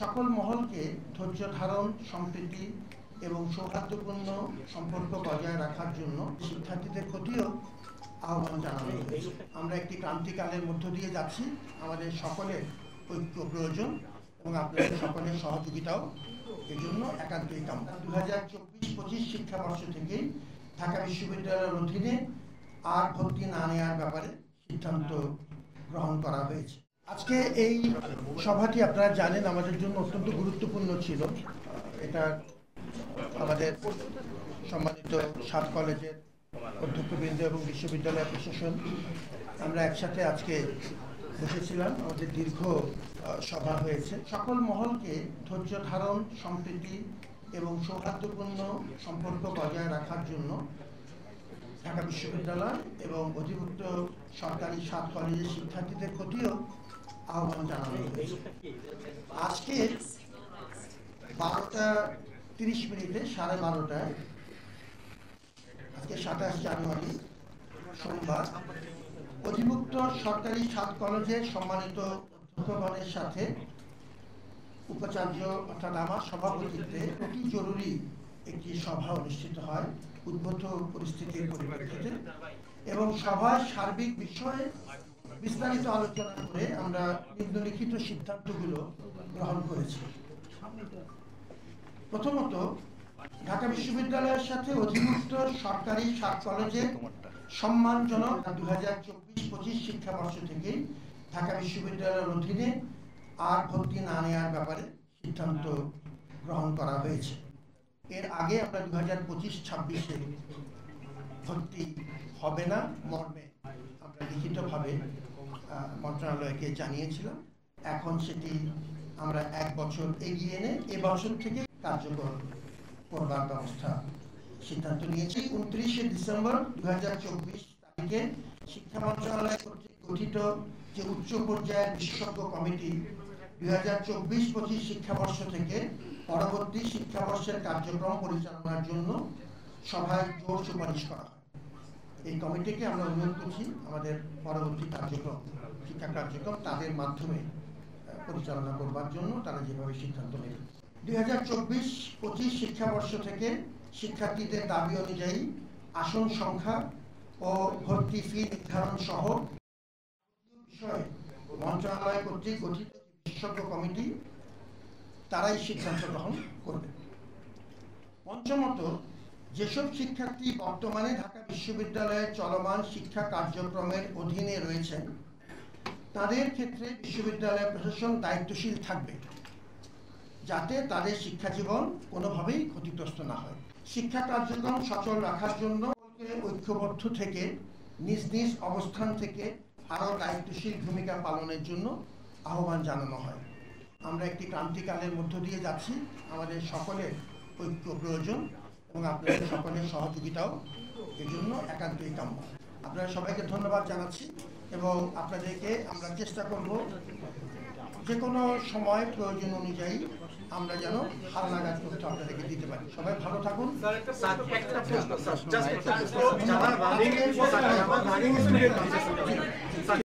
সকল মহলকে ধৈর্য ধারণ, সম্প্রীতি এবং সৌহার্দ্যপূর্ণ সম্পর্ক বজায় রাখার জন্য শিক্ষার্থীদের প্রতিও আহ্বান জানানো হয়েছে। আমরা একটি ক্রান্তিকালের মধ্য দিয়ে যাচ্ছি। আমাদের সকলের ঐক্য প্রয়োজন এবং আপনাদের সকলের সহযোগিতাও এজন্য একান্তই কাম্য। 2024-25 শিক্ষাবর্ষ থেকে ঢাকা বিশ্ববিদ্যালয়ের অধীনে আর ভর্তি না নেওয়ার ব্যাপারে সিদ্ধান্ত গ্রহণ করা হয়েছে। আজকে এই সভাটি আপনারা জানেন আমাদের জন্য অত্যন্ত গুরুত্বপূর্ণ ছিল। এটা আমাদের সম্মানিত 7 কলেজের অধ্যক্ষবৃন্দ এবং বিশ্ববিদ্যালয় প্রশাসন আমরা একসাথে আজকে বসেছিলাম। আমাদের দীর্ঘ সভা হয়েছে। সকল মহলকে ধৈর্য ধারণ, সম্প্রীতি এবং সৌহার্দ্যপূর্ণ সম্পর্ক বজায় রাখার জন্য ঢাকা বিশ্ববিদ্যালয় এবং অধিভুক্ত সরকারি 7 কলেজের শিক্ষার্থীদের প্রতিও আহ্বান জানানো হয়েছে। আজকে 12:30 12:30 আজকে 27 জানুয়ারি সোমবার অধিভুক্ত সরকারি 7 কলেজের সম্মানিত অধ্যক্ষগণের সাথে উপাচার্য অর্থাৎ আমার সভাপতিত্বে অতি জরুরি একটি সভা অনুষ্ঠিত হয় উদ্ভূত পরিস্থিতির পরিপ্রেক্ষিতে, এবং সভায় সার্বিক বিষয়ে বিস্তারিত আলোচনা করে আমরা নিম্নলিখিত সিদ্ধান্তগুলো গ্রহণ করেছি। প্রথমত, ঢাকা বিশ্ববিদ্যালয়ের সাথে অধিভুক্ত সরকারি 7 কলেজের সম্মানজনক 2024-25 শিক্ষাবর্ষ থেকে ঢাকা বিশ্ববিদ্যালয়ের অধীনে আর ভর্তি না নেওয়ার ব্যাপারে সিদ্ধান্ত গ্রহণ করা হয়েছে। এর আগে আমরা 2025-26-এ ভর্তি হবে না মর্মে আমরা লিখিতভাবে মন্ত্রণালয়কে জানিয়েছিলাম। এখন সেটি আমরা 1 বছর এগিয়ে এনে এবছর থেকে কার্যকর করবার ব্যবস্থা সিদ্ধান্ত নিয়েছি। 29 ডিসেম্বর 2024 তারিখে শিক্ষা মন্ত্রণালয় কর্তৃক গঠিত যে উচ্চ পর্যায়ের বিশেষজ্ঞ কমিটি 2024-25 শিক্ষাবর্ষ থেকে পরবর্তী শিক্ষাবর্ষের কার্যক্রম পরিচালনার জন্য সভায় জোর সুপারিশ করা হয়। এই কমিটিকে আমরা অনুরোধ করছি আমাদের পরবর্তী কার্যক্রম, শিক্ষা কার্যক্রম তাদের মাধ্যমে পরিচালনা করবার জন্য তারা যেভাবে সিদ্ধান্ত নেবে। 2024-25 শিক্ষাবর্ষ থেকে শিক্ষার্থীদের দাবি অনুযায়ী আসন সংখ্যা ও ভর্তি ফি নির্ধারণ সহ বিষয়ে মন্ত্রণালয় কর্তৃক গঠিত বিশেষজ্ঞ কমিটি তারাই সিদ্ধান্ত গ্রহণ করবে। পঞ্চমত, যেসব শিক্ষার্থী বর্তমানে ঢাকা বিশ্ববিদ্যালয়ের চলমান শিক্ষা কার্যক্রমের অধীনে রয়েছেন তাদের ক্ষেত্রে বিশ্ববিদ্যালয় প্রশাসন দায়িত্বশীল থাকবে যাতে তাদের শিক্ষা জীবন কোনোভাবেই ক্ষতিগ্রস্ত না হয়। শিক্ষা কার্যক্রম সচল রাখার জন্য ঐক্যবদ্ধ থেকে নিজ নিজ অবস্থান থেকে আরও দায়িত্বশীল ভূমিকা পালনের জন্য আহ্বান জানানো হয়। আমরা একটি ক্রান্তিকালের মধ্য দিয়ে যাচ্ছি। আমাদের সকলের ঐক্য প্রয়োজন এবং আপনাদের সকলের সহযোগিতাও এজন্য একান্তই কাম্য। আপনারা সবাইকে ধন্যবাদ জানাচ্ছি এবং আপনাদেরকে আমরা চেষ্টা করব যে কোনো সময় প্রয়োজন অনুযায়ী আমরা যেন হালনাগাদ তথ্য আপনাদেরকে দিতে পারি। সবাই ভালো থাকুন।